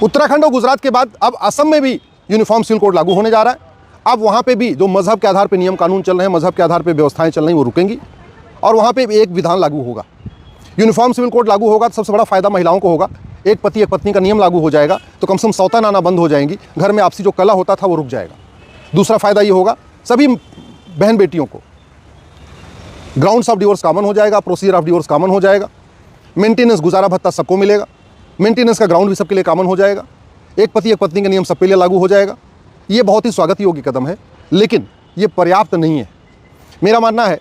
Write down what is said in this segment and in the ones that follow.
उत्तराखंड और गुजरात के बाद अब असम में भी यूनिफॉर्म सिविल कोड लागू होने जा रहा है। अब वहाँ पे भी जो मजहब के आधार पर नियम कानून चल रहे हैं, मजहब के आधार पर व्यवस्थाएं चल रही हैं, वो रुकेंगी और वहाँ पे एक विधान लागू होगा। यूनिफॉर्म सिविल कोड लागू होगा तो सबसे बड़ा फायदा महिलाओं को होगा। एक पति एक पत्नी का नियम लागू हो जाएगा तो कम से कम सौतन आना बंद हो जाएंगी, घर में आपसी जो कलह होता था वो रुक जाएगा। दूसरा फायदा ये होगा, सभी बहन बेटियों को ग्राउंड्स ऑफ डिवोर्स कॉमन हो जाएगा, प्रोसीजर ऑफ डिवोर्स कॉमन हो जाएगा, मेंटेनेंस गुजारा भत्ता सबको मिलेगा, मेंटेनेंस का ग्राउंड भी सबके लिए कॉमन हो जाएगा, एक पति एक पत्नी का नियम सबके लिए लागू हो जाएगा। ये बहुत ही स्वागत योग्य कदम है, लेकिन ये पर्याप्त नहीं है। मेरा मानना है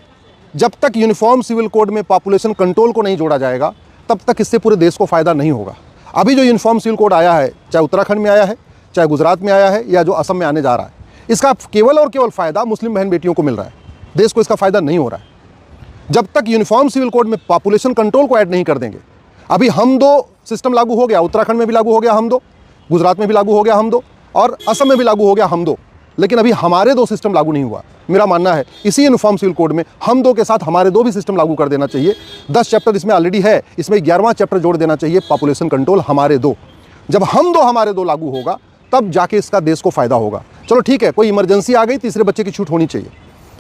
जब तक यूनिफॉर्म सिविल कोड में पॉपुलेशन कंट्रोल को नहीं जोड़ा जाएगा तब तक इससे पूरे देश को फ़ायदा नहीं होगा। अभी जो यूनिफॉर्म सिविल कोड आया है, चाहे उत्तराखंड में आया है, चाहे गुजरात में आया है, या जो असम में आने जा रहा है, इसका केवल और केवल फ़ायदा मुस्लिम बहन बेटियों को मिल रहा है, देश को इसका फ़ायदा नहीं हो रहा है। जब तक यूनिफॉर्म सिविल कोड में पॉपुलेशन कंट्रोल को ऐड नहीं कर देंगे, अभी हम दो सिस्टम लागू हो गया, उत्तराखंड में भी लागू हो गया हम दो, गुजरात में भी लागू हो गया हम दो, और असम में भी लागू हो गया हम दो, लेकिन अभी हमारे दो सिस्टम लागू नहीं हुआ। मेरा मानना है इसी यूनिफॉर्म सिविल कोड में हम दो के साथ हमारे दो भी सिस्टम लागू कर देना चाहिए। 10 चैप्टर इसमें ऑलरेडी है, इसमें 11वां चैप्टर जोड़ देना चाहिए, पॉपुलेशन कंट्रोल हमारे दो। जब हम दो हमारे दो लागू होगा तब जाके इसका देश को फायदा होगा। चलो ठीक है, कोई इमरजेंसी आ गई, तीसरे बच्चे की छूट होनी चाहिए।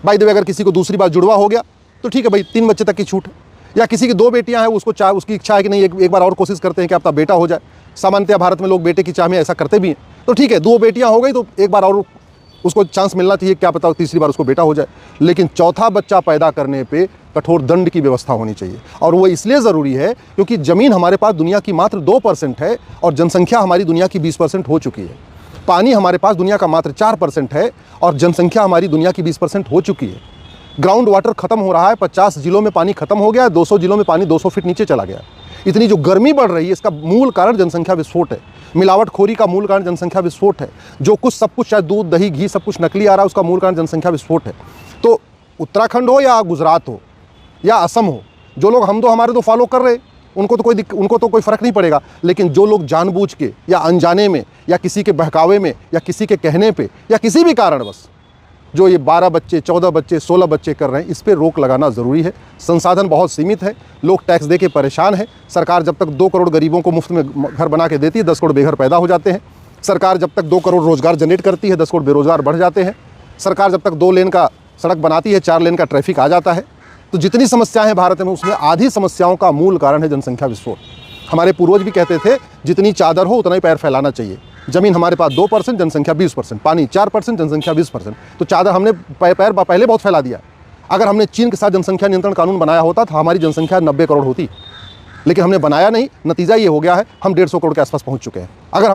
बाय द वे, अगर किसी को दूसरी बार जुड़वा हो गया तो ठीक है भाई, 3 बच्चे तक की छूट है। या किसी की 2 बेटियां हैं, उसको चाह उसकी इच्छा है कि नहीं एक बार और कोशिश करते हैं कि आपका बेटा हो जाए। सामान्यतः भारत में लोग बेटे की चाह में ऐसा करते भी हैं, तो ठीक है 2 बेटियां हो गई तो एक बार और उसको चांस मिलना चाहिए, क्या पता तीसरी बार उसको बेटा हो जाए। लेकिन चौथा बच्चा पैदा करने पे कठोर दंड की व्यवस्था होनी चाहिए, और वो इसलिए ज़रूरी है क्योंकि ज़मीन हमारे पास दुनिया की मात्र 2% है और जनसंख्या हमारी दुनिया की 20% हो चुकी है। पानी हमारे पास दुनिया का मात्र 4% है और जनसंख्या हमारी दुनिया की 20% हो चुकी है। ग्राउंड वाटर खत्म हो रहा है, 50 जिलों में पानी खत्म हो गया, 200 जिलों में पानी 200 फीट नीचे चला गया। इतनी जो गर्मी बढ़ रही है, इसका मूल कारण जनसंख्या विस्फोट है। मिलावटखोरी का मूल कारण जनसंख्या विस्फोट है। जो कुछ सब कुछ, चाहे दूध दही घी सब कुछ नकली आ रहा है, उसका मूल कारण जनसंख्या विस्फोट है। तो उत्तराखंड हो या गुजरात हो या असम हो, जो लोग हम दो हमारे दो फॉलो कर रहे, उनको तो कोई फ़र्क नहीं पड़ेगा। लेकिन जो लोग जानबूझ के या अनजाने में या किसी के बहकावे में या किसी के कहने पे या किसी भी कारणवश जो ये 12 बच्चे 14 बच्चे 16 बच्चे कर रहे हैं, इस पर रोक लगाना ज़रूरी है। संसाधन बहुत सीमित है, लोग टैक्स दे के परेशान हैं। सरकार जब तक 2 करोड़ गरीबों को मुफ्त में घर बना के देती है, 10 करोड़ बेघर पैदा हो जाते हैं। सरकार जब तक 2 करोड़ रोज़गार जनरेट करती है, 10 करोड़ बेरोज़गार बढ़ जाते हैं। सरकार जब तक 2 लेन का सड़क बनाती है, 4 लेन का ट्रैफिक आ जाता है। तो जितनी समस्याएं हैं भारत में, उसमें आधी समस्याओं का मूल कारण है जनसंख्या विस्फोट। हमारे पूर्वज भी कहते थे, जितनी चादर हो उतना ही पैर फैलाना चाहिए। ज़मीन हमारे पास 2%, जनसंख्या 20%, पानी 4%, जनसंख्या 20%। तो चादर हमने पैर पहले बहुत फैला दिया। अगर हमने चीन के साथ जनसंख्या नियंत्रण कानून बनाया होता तो हमारी जनसंख्या 90 करोड़ होती, लेकिन हमने बनाया नहीं। नतीजा ये हो गया है, हम 150 करोड़ के आसपास पहुंच चुके हैं। अगर